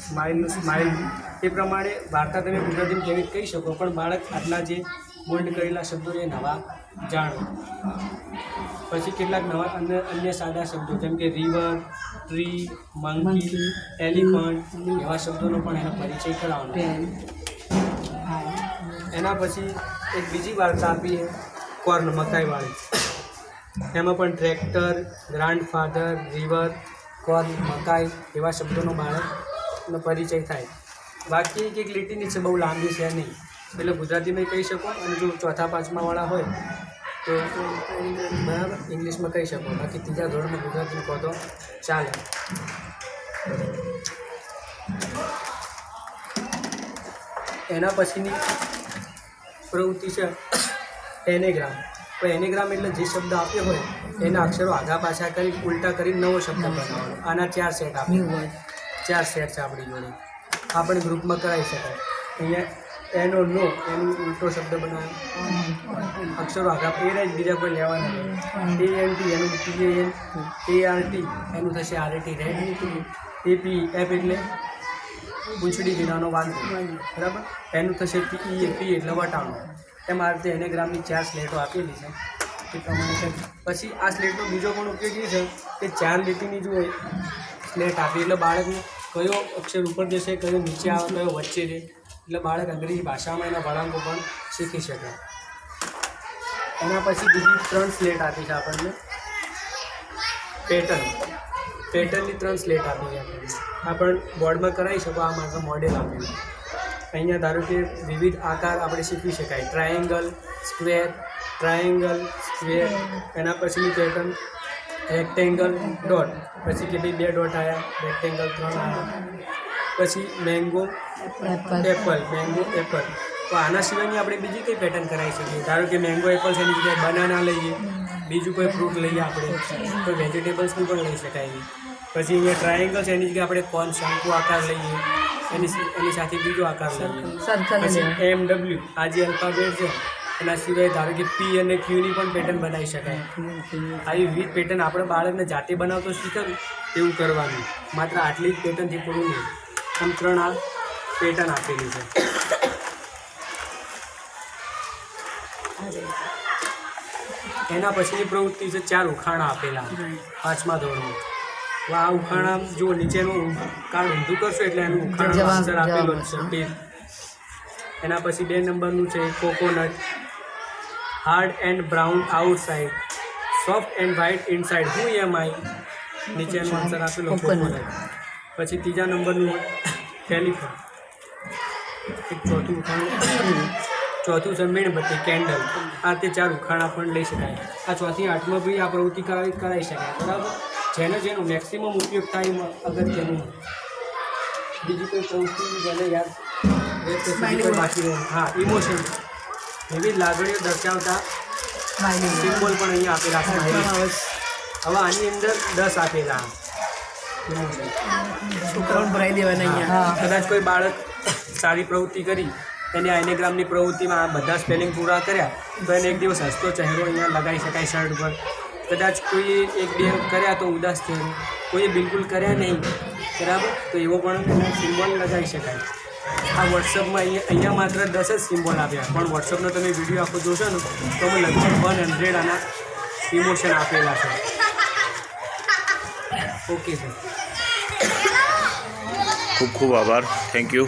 સ્માઇલનું smile એ પ્રમાણે વાર્તા તમે ગુજરાતીમાં કેવી રીતે કહી શકો, પણ બાળક આટલા જે બોલ્ડ કરેલા શબ્દો એ નવા જાણો. પછી કેટલાક નવા અન્ય સાદા શબ્દો જેમ કે રિવર, ટ્રી, મંકી, એલિફન્ટ એવા શબ્દોનો પણ એનો પરિચય કરાવવાનો. એના પછી એક બીજી વાર્તા આપી કોર્ન, મકાઈવાળી. એમાં પણ ટ્રેક્ટર, ગ્રાન્ડફાધર, રિવર, કોર્ન, મકાઈ એવા શબ્દોનો બાળકનો પરિચય થાય. બાકી એક લીટી નીચે બહુ લાંબી છે નહીં, એટલે ગુજરાતીમાં કહી શકો, અને જો ચોથા પાંચમાવાળા હોય તો બરાબર ઇંગ્લિશમાં કહી શકો. બાકી ત્રીજા ધોરણમાં ગુજરાતીમાં કહો તો ચાલે. એના પછીની પ્રવૃત્તિ છે એનેગ્રામ. તો એનેગ્રામ એટલે જે શબ્દ આપ્યો હોય એના અક્ષરો આગા પાછા કરી ઉલટા કરી નવો શબ્દ બનાવવાનો. આના 4 સેટ આપ્યા હોય, 4 સેટ છે આપણી જોડે, આપણે ગ્રુપમાં કરાવી શકાય. અહીંયા એનો નો એનું ઉલટો શબ્દ બનાવ્યો, અક્ષરો આગા એ જ બીજા કોઈ લેવાના નહીં. ANT એનું TAN, ART એનું થશે RAT, રેડ. AP એપ એટલે પૂંછડી વિનાનો વાંધો, બરાબર. એનું થશે PE એટલે વટાણો. એમ આ રીતે એનેગ્રામની 4 સ્લેટો આપેલી છે એ પ્રમાણે છે. પછી આ સ્લેટનો બીજો પણ ઉપયોગ એ છે કે 4 લીટીની જો સ્લેટ આપી એટલે બાળકને કયો અક્ષર ઉપર જશે, કયો નીચે આવે, કયો વચ્ચે રહે, એટલે બાળક અંગ્રેજી ભાષામાં એના વળાંકો પણ શીખી શકે. એના પછી બીજી 3 સ્લેટ આપી છે આપણને પેટર્નની 3 સ્લેટ આપી છે આપણને. આ પણ બોર્ડમાં કરાવી શકો. આ માત્ર મોડેલ આપેલું. અહીંયા ધારો કે વિવિધ આકાર આપણે શીખવી શકાય. Triangle, square, triangle, square. એના પછીની પેટર્ન રેક્ટેંગલ, ડોટ. પછી કે ભાઈ 2 ડોટ આવ્યા, રેક્ટેંગલ 3 આવ્યા. પછી મેંગો એપલ, મેંગો એપલ. તો આના સિવાયની આપણે બીજી કઈ પેટર્ન કરાવી શકીએ? ધારો કે મેંગો એપલ છે, એની જગ્યાએ બનાના લઈએ, બીજું કોઈ ફ્રૂટ લઈએ, આપણે કોઈ વેજીટેબલ્સની પણ લઈ શકાય. પછી અહીંયા ટ્રાયેંગલ છે, એની જગ્યાએ આપણે કોન, શંકુ આકાર લઈએ, એની સાથે બીજો આકાર લઈએ. પછી MW આ જે અલ્ફાબેટ છે એના સિવાય ધારો કે P અને Qની પણ પેટર્ન બનાવી શકાય. આવી વિવિધ પેટર્ન આપણે બાળકને જાતે બનાવતો શીખવું એવું કરવાનું. માત્ર આટલી જ પેટર્નથી પૂરું નહીં. આમ 3 આ પેટર્ન આપેલી છે. એના પછીની પ્રવૃત્તિ છે 4 ઉખાણા આપેલા 5મા ધોરણમાં. તો આ ઉખાણા જો નીચેનું કાર્ડ ઊંધું કરશો એટલે એનું ઉખાણાનો આન્સર આપેલો છે. એના પછી 2 નંબરનું છે coconut. Hard and brown outside, soft and white inside, હું એમ આઈ, નીચેનો આન્સર આપેલો કોકોનટ. પછી 3જા નંબરનું ટેલિફોન. એક ચોથું ઉખાણું, ચોથું છે મીણબત્તી, કેન્ડલ. આ તે 4 ઉખાણા પણ લઈ શકાય. આ 4 થી 8માં બી આ પ્રવૃત્તિ કરાવી શકાય, બરાબર. જેનો મેક્સિમમ ઉપયોગ થાય અગત્યનું. બીજી કોઈ પ્રવૃત્તિ જેને યાદ બાકી રહે. હા, ઇમોશન, વિવિધ લાગણીઓ દર્શાવતા સિમ્બોલ પણ અહીંયા આપેલા છે. હવે આની અંદર 10 આપેલા છોકરાઓને ભરાઈ દેવાના અહીંયા. કદાચ કોઈ બાળક સારી પ્રવૃત્તિ કરી, એને એનેગ્રામની પ્રવૃત્તિમાં આ બધા સ્પેલિંગ પૂરા કર્યા, તો એને એક દિવસ હસતો ચહેરો અહીંયા લગાવી શકાય શર્ટ પર. કદાચ કોઈએ 1-2 કર્યા તો ઉદાસ ચહેરો, કોઈએ બિલકુલ કર્યા નહીં, બરાબર, તો એવો પણ સિમ્બોલ લગાવી શકાય. આ વોટ્સઅપમાં અહીંયા માત્ર 10 જ સિમ્બોલ આપ્યા, પણ વોટ્સઅપનો તમે વિડીયો આખો જોશો ને તો અમે લગભગ 100 આના ઇમોશન આપેલા છે. ઓકે સર, ખૂબ ખૂબ આભાર. Thank you.